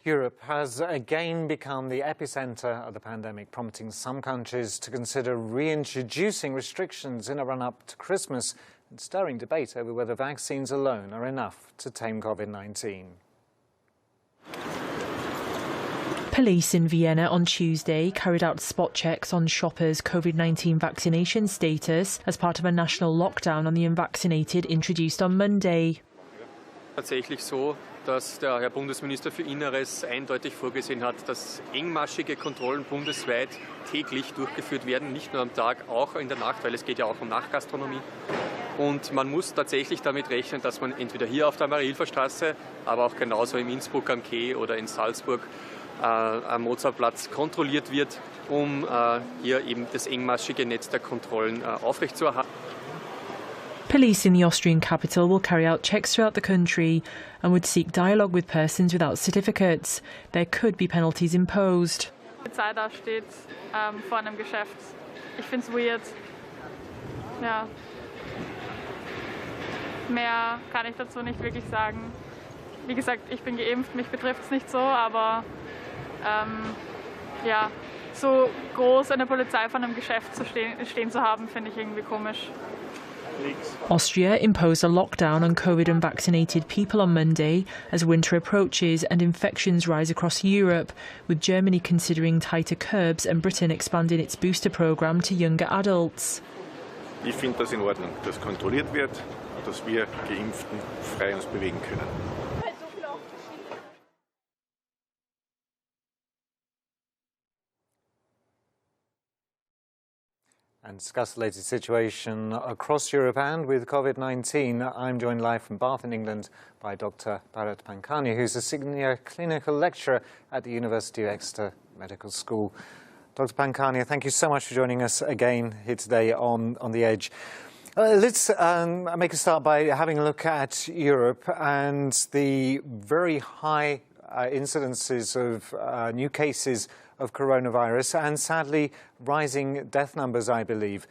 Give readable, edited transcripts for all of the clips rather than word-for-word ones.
Europe has again become the epicenter of the pandemic, prompting some countries to consider reintroducing restrictions in a run-up to Christmas and stirring debate over whether vaccines alone are enough to tame COVID-19. Police in Vienna on Tuesday carried out spot checks on shoppers' COVID-19 vaccination status as part of a national lockdown on the unvaccinated introduced on Monday. Tatsächlich so, dass der Herr Bundesminister für Inneres eindeutig vorgesehen hat, dass engmaschige Kontrollen bundesweit täglich durchgeführt werden, nicht nur am Tag, auch in der Nacht, weil es geht ja auch um Nachtgastronomie. Und man muss tatsächlich damit rechnen, dass man entweder hier auf der Marie-Hilfer-Straße, aber auch genauso in Innsbruck am Quai oder in Salzburg am Mozartplatz kontrolliert wird, um hier eben das engmaschige Netz der Kontrollen aufrechtzuerhalten. Police in the Austrian capital will carry out checks throughout the country and would seek dialogue with persons without certificates. There could be penalties imposed. Die Polizei da steht vor einem Geschäft. Ich finde es weird. Ja. Mehr kann ich dazu nicht wirklich sagen. Wie gesagt, ich bin geimpft, mich betrifft es nicht so, aber ja, so groß eine Polizei vor einem Geschäft stehen zu haben, finde ich irgendwie komisch. Austria imposed a lockdown on COVID unvaccinated people on Monday as winter approaches and infections rise across Europe, with Germany considering tighter curbs and Britain expanding its booster programme to younger adults. Ich finde das in Ordnung, dass kontrolliert wird, dass wir Geimpften frei uns bewegen können. And discuss the latest situation across Europe and with COVID-19. I'm joined live from Bath in England by Dr. Bharat Pankani, who's a senior clinical lecturer at the University of Exeter Medical School. Dr. Pankani, thank you so much for joining us again here today on The Edge. Let's make a start by having a look at Europe and the very high incidences of new cases of coronavirus and sadly rising death numbers, I believe.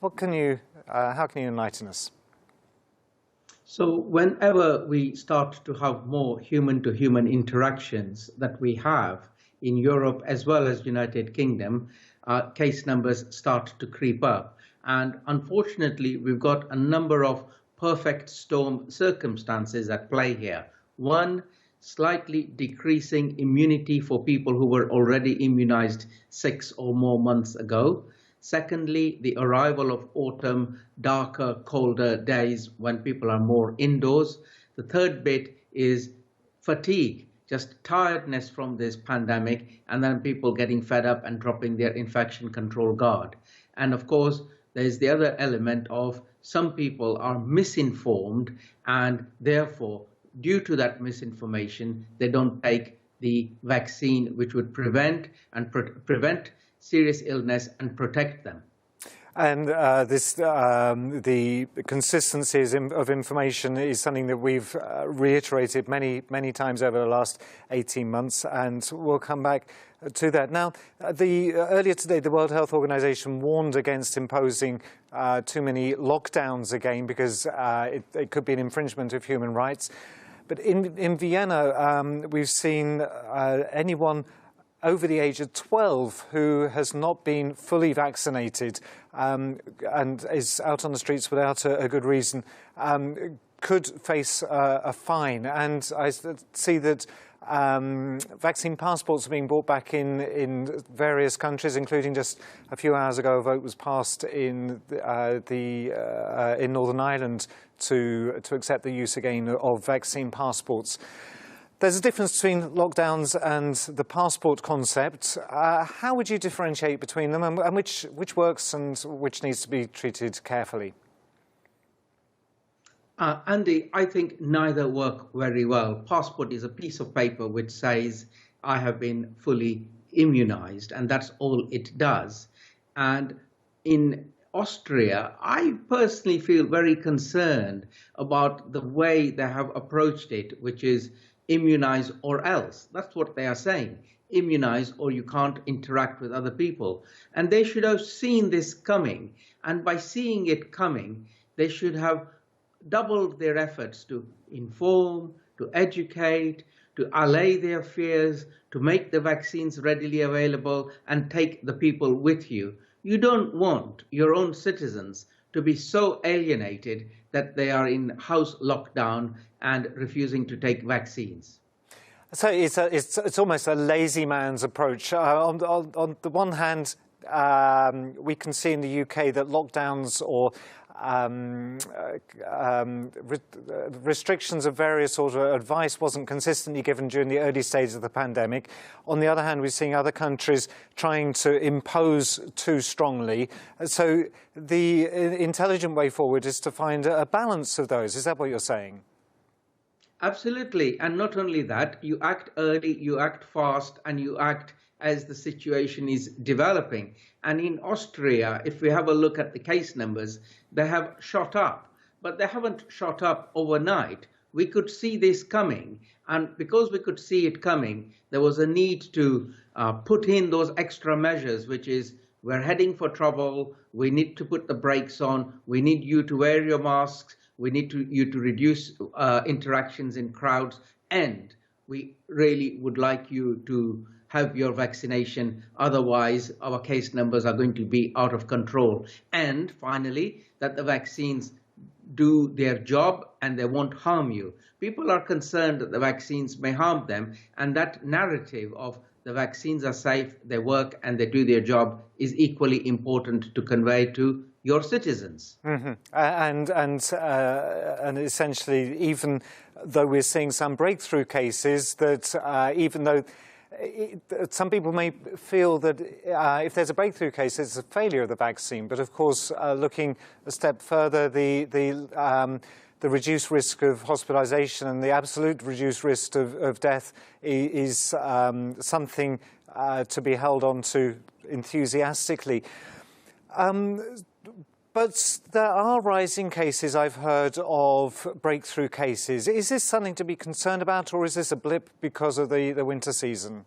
How can you enlighten us? So whenever we start to have more human-to-human interactions that we have in Europe as well as United Kingdom, case numbers start to creep up. And unfortunately, we've got a number of perfect storm circumstances at play here. One, slightly decreasing immunity for people who were already immunized 6 or more months ago. Secondly, the arrival of autumn, darker, colder days when people are more indoors. The third bit is fatigue, just tiredness from this pandemic, and then people getting fed up and dropping their infection control guard. And of course, there's the other element of some people are misinformed and therefore due to that misinformation, they don't take the vaccine, which would prevent serious illness and protect them. And the consistency of information is something that we've reiterated many times over the last 18 months, and we'll come back to that. Now, earlier today, the World Health Organization warned against imposing too many lockdowns again because it could be an infringement of human rights. But in Vienna, we've seen anyone over the age of 12 who has not been fully vaccinated and is out on the streets without a good reason could face a fine. And I see that vaccine passports are being brought back in various countries, including just a few hours ago a vote was passed in Northern Ireland to accept the use again of vaccine passports. There's a difference between lockdowns and the passport concept. How would you differentiate between them, and which works and which needs to be treated carefully? Andy, I think neither work very well. Passport is a piece of paper which says I have been fully immunized, and that's all it does. And in Austria, I personally feel very concerned about the way they have approached it, which is immunize or else. That's what they are saying. Immunize or you can't interact with other people. And they should have seen this coming. And by seeing it coming, they should have doubled their efforts to inform, to educate, to allay their fears, to make the vaccines readily available and take the people with you. You don't want your own citizens to be so alienated that they are in house lockdown and refusing to take vaccines. So it's almost a lazy man's approach. On the one hand, we can see in the UK that lockdowns or restrictions of various sorts of advice wasn't consistently given during the early stages of the pandemic. On the other hand, we're seeing other countries trying to impose too strongly. So the intelligent way forward is to find a balance of those. Is that what you're saying? Absolutely. And not only that, you act early, you act fast, and you act as the situation is developing. And in Austria, if we have a look at the case numbers, they have shot up, but they haven't shot up overnight. We could see this coming. And because we could see it coming, there was a need to put in those extra measures, which is we're heading for trouble. We need to put the brakes on. We need you to wear your masks. We need you to reduce interactions in crowds. And we really would like you to have your vaccination. Otherwise, our case numbers are going to be out of control. And finally, that the vaccines do their job and they won't harm you. People are concerned that the vaccines may harm them, and that narrative of the vaccines are safe, they work and they do their job is equally important to convey to your citizens. Mm-hmm. And essentially, even though we're seeing some breakthrough cases, that even though some people may feel that if there's a breakthrough case, it's a failure of the vaccine. But of course, looking a step further, the reduced risk of hospitalisation and the absolute reduced risk of death is something to be held on to enthusiastically. But there are rising cases, I've heard, of breakthrough cases. Is this something to be concerned about, or is this a blip because of the winter season?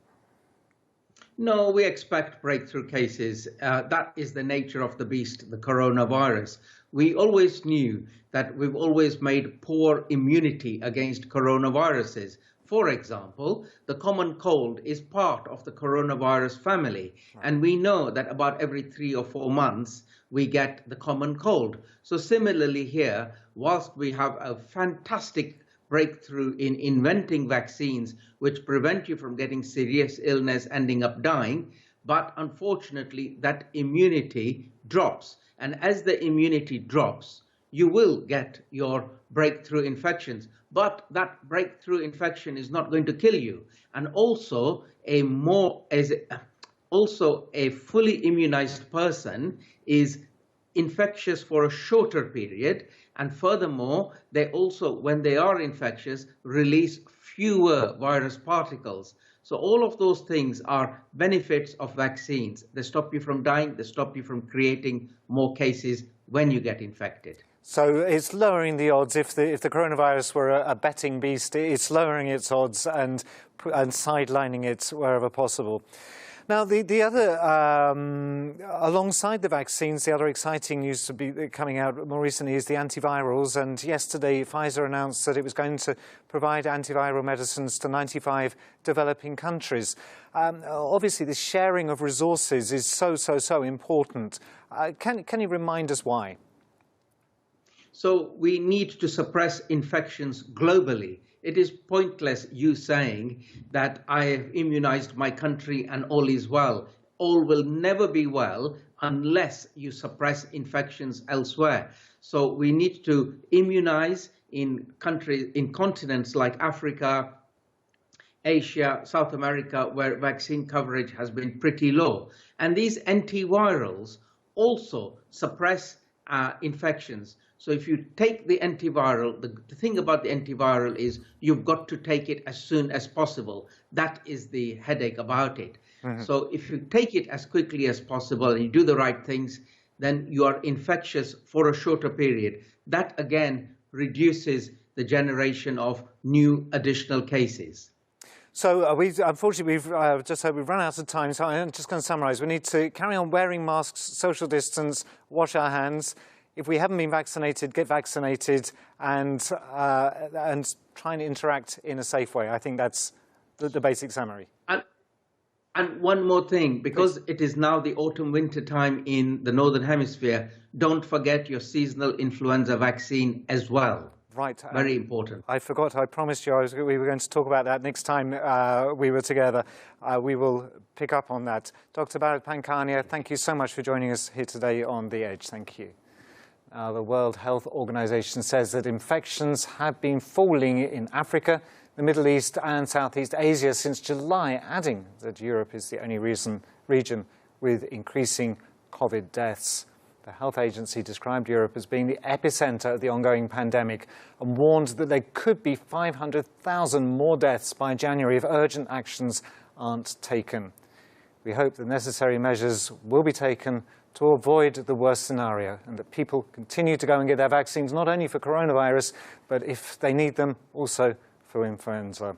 No, we expect breakthrough cases. That is the nature of the beast, the coronavirus. We always knew that we've always made poor immunity against coronaviruses. For example, the common cold is part of the coronavirus family, and we know that about every 3 or 4 months we get the common cold. So similarly here, whilst we have a fantastic breakthrough in inventing vaccines which prevent you from getting serious illness, ending up dying, but unfortunately that immunity drops. And as the immunity drops, you will get your breakthrough infections. But that breakthrough infection is not going to kill you. And also a fully immunized person is infectious for a shorter period. And furthermore, they also, when they are infectious, release fewer virus particles. So all of those things are benefits of vaccines. They stop you from dying, they stop you from creating more cases when you get infected. So it's lowering the odds. If the coronavirus were a betting beast, it's lowering its odds and sidelining it wherever possible. Now, the other, alongside the vaccines, the other exciting news to be coming out more recently is the antivirals. And yesterday, Pfizer announced that it was going to provide antiviral medicines to 95 developing countries. Obviously, the sharing of resources is so important. Can you remind us why? So we need to suppress infections globally. It is pointless you saying that I have immunized my country and all is well. All will never be well unless you suppress infections elsewhere. So we need to immunize in continents like Africa, Asia, South America, where vaccine coverage has been pretty low. And these antivirals also suppress infections. So if you take the antiviral, the thing about the antiviral is you've got to take it as soon as possible. That is the headache about it. Mm-hmm. So if you take it as quickly as possible and you do the right things, then you are infectious for a shorter period. That again reduces the generation of new additional cases. So unfortunately, we've run out of time. So I'm just going to summarize. We need to carry on wearing masks, social distance, wash our hands. If we haven't been vaccinated, get vaccinated and try and interact in a safe way. I think that's the basic summary. And one more thing, because it is now the autumn-winter time in the Northern Hemisphere, don't forget your seasonal influenza vaccine as well. Right. Very important. I forgot, I promised you we were going to talk about that next time we were together. We will pick up on that. Dr. Bharat Pankhania, thank you so much for joining us here today on The Edge. Thank you. The World Health Organization says that infections have been falling in Africa, the Middle East and Southeast Asia since July, adding that Europe is the only region with increasing COVID deaths. The health agency described Europe as being the epicenter of the ongoing pandemic and warned that there could be 500,000 more deaths by January if urgent actions aren't taken. We hope the necessary measures will be taken to avoid the worst scenario and that people continue to go and get their vaccines, not only for coronavirus, but if they need them, also for influenza.